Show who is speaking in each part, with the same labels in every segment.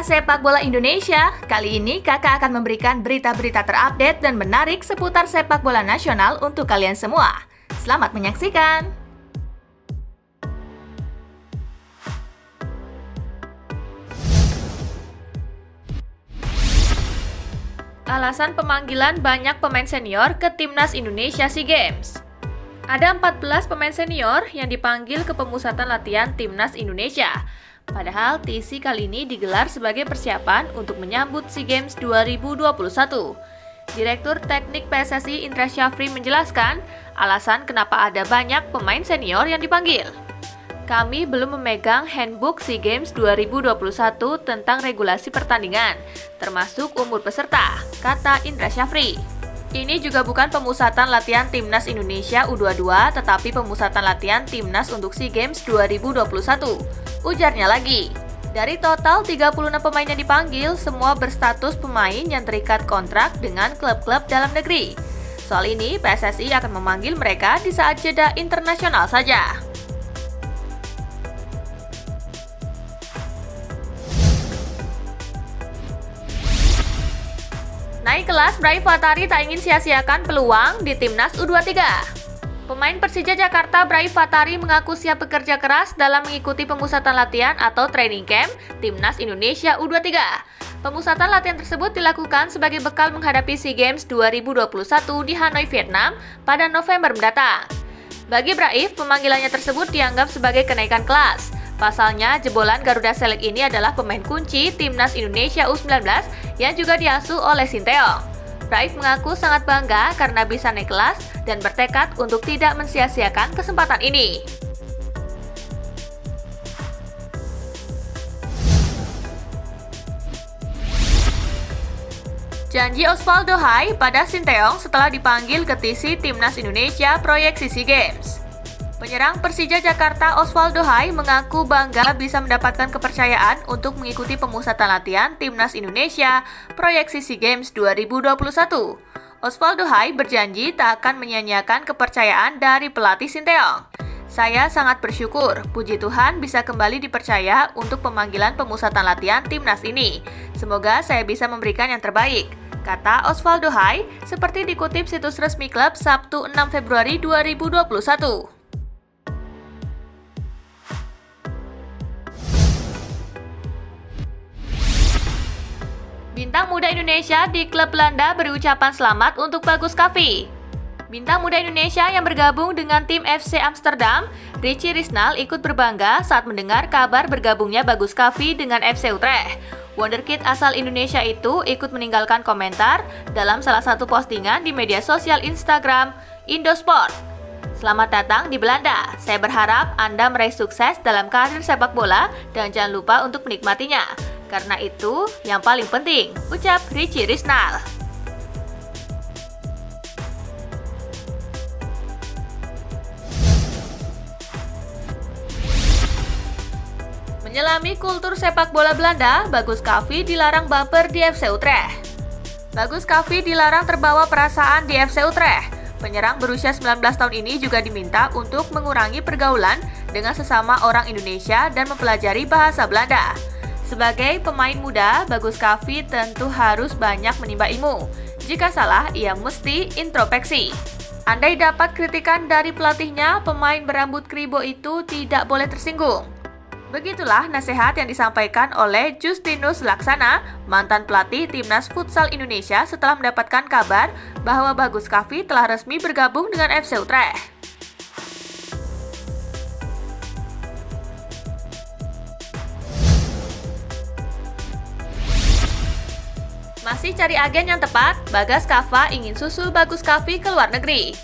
Speaker 1: Pecinta sepak bola Indonesia, kali ini kakak akan memberikan berita-berita terupdate dan menarik seputar sepak bola nasional untuk kalian semua. Selamat menyaksikan! Alasan pemanggilan banyak pemain senior ke Timnas Indonesia SEA Games. Ada 14 pemain senior yang dipanggil ke pemusatan latihan Timnas Indonesia. Padahal TC kali ini digelar sebagai persiapan untuk menyambut SEA Games 2021. Direktur Teknik PSSI Indra Syafri menjelaskan alasan kenapa ada banyak pemain senior yang dipanggil. Kami belum memegang handbook SEA Games 2021 tentang regulasi pertandingan, termasuk umur peserta, kata Indra Syafri. Ini juga bukan pemusatan latihan Timnas Indonesia U22, tetapi pemusatan latihan Timnas untuk SEA Games 2021. Ujarnya lagi, dari total 36 pemain yang dipanggil, semua berstatus pemain yang terikat kontrak dengan klub-klub dalam negeri. Soal ini, PSSI akan memanggil mereka di saat jeda internasional saja. Naik kelas, Brahim Fathari tak ingin sia-siakan peluang di Timnas U23. Pemain Persija Jakarta Brahim Fathari mengaku siap bekerja keras dalam mengikuti pemusatan latihan atau training camp Timnas Indonesia U23. Pemusatan latihan tersebut dilakukan sebagai bekal menghadapi SEA Games 2021 di Hanoi, Vietnam pada November mendatang. Bagi Brahim, pemanggilannya tersebut dianggap sebagai kenaikan kelas. Pasalnya, jebolan Garuda Select ini adalah pemain kunci Timnas Indonesia U19 yang juga diasuh oleh Sinteyong. Raif mengaku sangat bangga karena bisa naik kelas dan bertekad untuk tidak mensia-siakan kesempatan ini. Janji Osvaldo Hai pada Sinteyong setelah dipanggil ke TC Timnas Indonesia proyeksi SEA Games. Penyerang Persija Jakarta Osvaldo Hai mengaku bangga bisa mendapatkan kepercayaan untuk mengikuti pemusatan latihan Timnas Indonesia proyeksi SEA Games 2021. Osvaldo Hai berjanji tak akan menyia-nyiakan kepercayaan dari pelatih Sinteyong. Saya sangat bersyukur, puji Tuhan bisa kembali dipercaya untuk pemanggilan pemusatan latihan Timnas ini. Semoga saya bisa memberikan yang terbaik, kata Osvaldo Hai, seperti dikutip situs resmi klub Sabtu 6 Februari 2021. Bintang muda Indonesia di klub Belanda beri ucapan selamat untuk Bagus Kavi. Bintang muda Indonesia yang bergabung dengan tim FC Amsterdam, Richie Risnal ikut berbangga saat mendengar kabar bergabungnya Bagus Kavi dengan FC Utrecht. Wonderkid asal Indonesia itu ikut meninggalkan komentar dalam salah satu postingan di media sosial Instagram Indosport. Selamat datang di Belanda. Saya berharap Anda meraih sukses dalam karir sepak bola dan jangan lupa untuk menikmatinya. Karena itu yang paling penting, ucap Richie Risnal. Menyelami kultur sepak bola Belanda, Bagus Kavi dilarang baper di FC Utrecht. Bagus Kavi dilarang terbawa perasaan di FC Utrecht. Penyerang berusia 19 tahun ini juga diminta untuk mengurangi pergaulan dengan sesama orang Indonesia dan mempelajari bahasa Belanda. Sebagai pemain muda, Bagus Kavi tentu harus banyak menimba ilmu. Jika salah, ia mesti introspeksi. Andai dapat kritikan dari pelatihnya, pemain berambut kribo itu tidak boleh tersinggung. Begitulah nasihat yang disampaikan oleh Justinus Laksana, mantan pelatih Timnas Futsal Indonesia setelah mendapatkan kabar bahwa Bagus Kavi telah resmi bergabung dengan FC Utrecht. Masih cari agen yang tepat, Bagas Kava ingin susul Bagus Kavi ke luar negeri.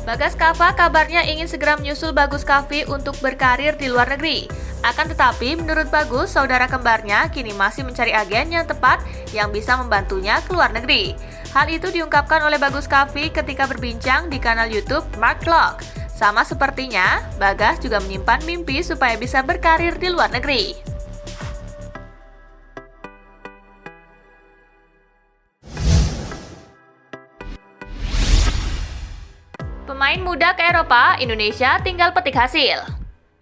Speaker 1: Bagas Kava kabarnya ingin segera menyusul Bagus Kavi untuk berkarir di luar negeri. Akan tetapi, menurut Bagus, saudara kembarnya kini masih mencari agen yang tepat yang bisa membantunya ke luar negeri. Hal itu diungkapkan oleh Bagus Kavi ketika berbincang di kanal YouTube Mark Vlog. Sama sepertinya, Bagas juga menyimpan mimpi supaya bisa berkarir di luar negeri. Pemain muda ke Eropa, Indonesia tinggal petik hasil.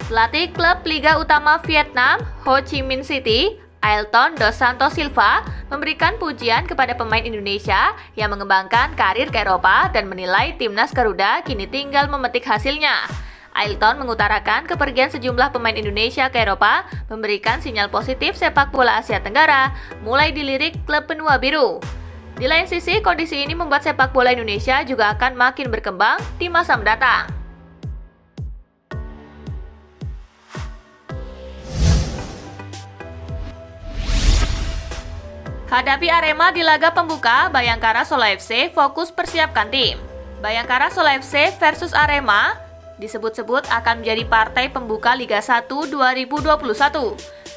Speaker 1: Pelatih klub Liga Utama Vietnam, Ho Chi Minh City, Ailton dos Santos Silva memberikan pujian kepada pemain Indonesia yang mengembangkan karir ke Eropa dan menilai timnas Garuda kini tinggal memetik hasilnya. Ailton mengutarakan kepergian sejumlah pemain Indonesia ke Eropa memberikan sinyal positif sepak bola Asia Tenggara, mulai dilirik klub benua biru. Di lain sisi, kondisi ini membuat sepak bola Indonesia juga akan makin berkembang di masa mendatang. Hadapi Arema di laga pembuka, Bayangkara Solo FC fokus persiapkan tim. Bayangkara Solo FC versus Arema disebut-sebut akan menjadi partai pembuka Liga 1 2021.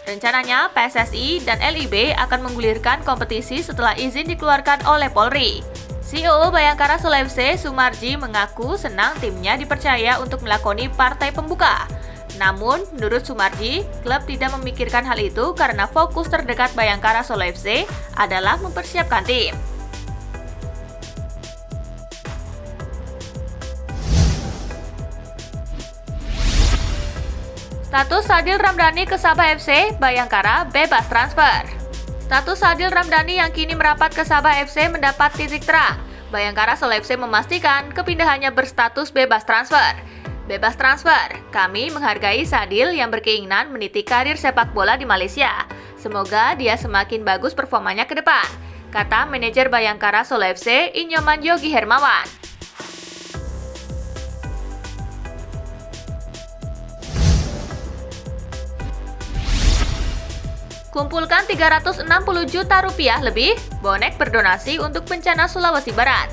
Speaker 1: Rencananya, PSSI dan LIB akan menggulirkan kompetisi setelah izin dikeluarkan oleh Polri. CEO Bayangkara Solo FC, Sumarji, mengaku senang timnya dipercaya untuk melakoni partai pembuka. Namun, menurut Sumarji, klub tidak memikirkan hal itu karena fokus terdekat Bayangkara Solo FC adalah mempersiapkan tim. Status Sadil Ramdhani ke Sabah FC, Bayangkara bebas transfer. Status Sadil Ramdhani yang kini merapat ke Sabah FC mendapat titik terang. Bayangkara Solo FC memastikan kepindahannya berstatus bebas transfer. Bebas transfer, kami menghargai Sadil yang berkeinginan meniti karir sepak bola di Malaysia. Semoga dia semakin bagus performanya ke depan, kata manajer Bayangkara Solo FC, Inyoman Yogi Hermawan. Kumpulkan 360 juta rupiah lebih, bonek berdonasi untuk bencana Sulawesi Barat.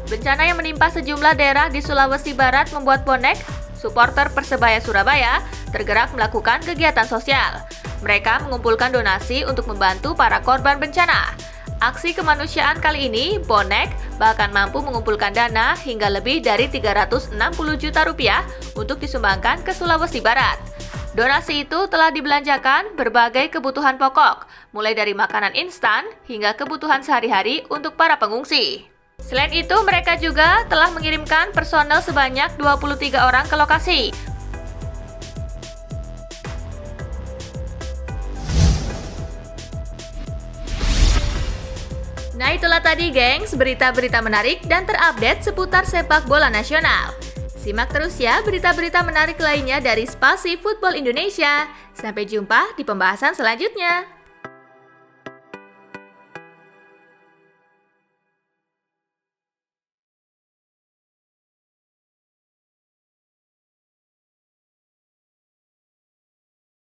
Speaker 1: Bencana yang menimpa sejumlah daerah di Sulawesi Barat membuat bonek, supporter Persebaya Surabaya, tergerak melakukan kegiatan sosial. Mereka mengumpulkan donasi untuk membantu para korban bencana. Aksi kemanusiaan kali ini, bonek bahkan mampu mengumpulkan dana hingga lebih dari 360 juta rupiah untuk disumbangkan ke Sulawesi Barat. Donasi itu telah dibelanjakan berbagai kebutuhan pokok, mulai dari makanan instan hingga kebutuhan sehari-hari untuk para pengungsi. Selain itu, mereka juga telah mengirimkan personel sebanyak 23 orang ke lokasi. Nah, itulah tadi, gengs, berita-berita menarik dan terupdate seputar sepak bola nasional. Simak terus ya berita-berita menarik lainnya dari Spasi Football Indonesia. Sampai jumpa di pembahasan selanjutnya.